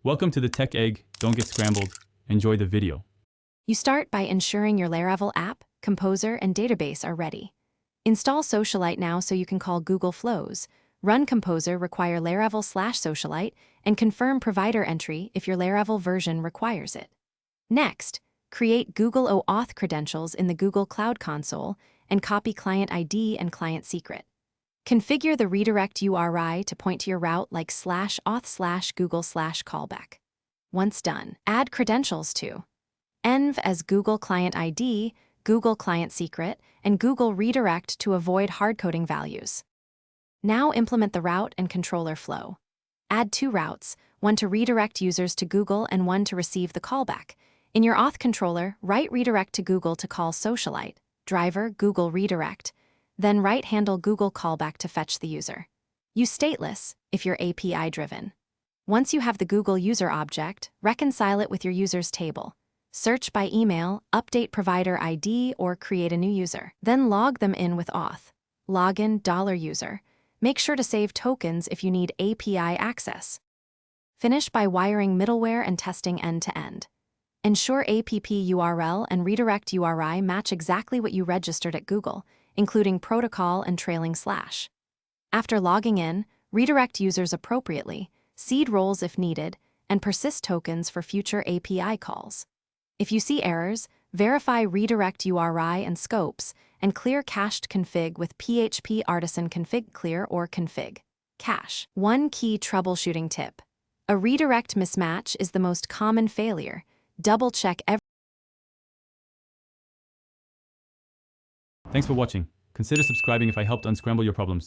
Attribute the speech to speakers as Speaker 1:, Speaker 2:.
Speaker 1: Welcome to the Tech Egg. Don't get scrambled. Enjoy the video.
Speaker 2: You start by ensuring your Laravel app, composer, and database are ready. Install Socialite now so you can call Google Flows. Run Composer, require Laravel/Socialite, and confirm provider entry if your Laravel version requires it. Next, create Google OAuth credentials in the Google Cloud Console and copy client ID and client secret. Configure the redirect URI to point to your route like /auth/Google/callback. Once done, add credentials to env as Google Client ID, Google Client Secret, and Google Redirect to avoid hardcoding values. Now implement the route and controller flow. Add two routes, one to redirect users to Google and one to receive the callback. In your auth controller, write redirect to Google to call Socialite, driver Google Redirect, then write handle Google callback to fetch the user. Use stateless if you're API-driven. Once you have the Google user object, reconcile it with your users table. Search by email, update provider ID, or create a new user. Then log them in with auth. Login $user. Make sure to save tokens if you need API access. Finish by wiring middleware and testing end-to-end. Ensure app URL and redirect URI match exactly what you registered at Google, including protocol and trailing slash. After logging in, redirect users appropriately, seed roles if needed, and persist tokens for future API calls. If you see errors, verify redirect URI and scopes, and clear cached config with PHP Artisan config clear or config cache. One key troubleshooting tip. A redirect mismatch is the most common failure. Double-check every.
Speaker 1: Thanks for watching. Consider subscribing if I helped unscramble your problems.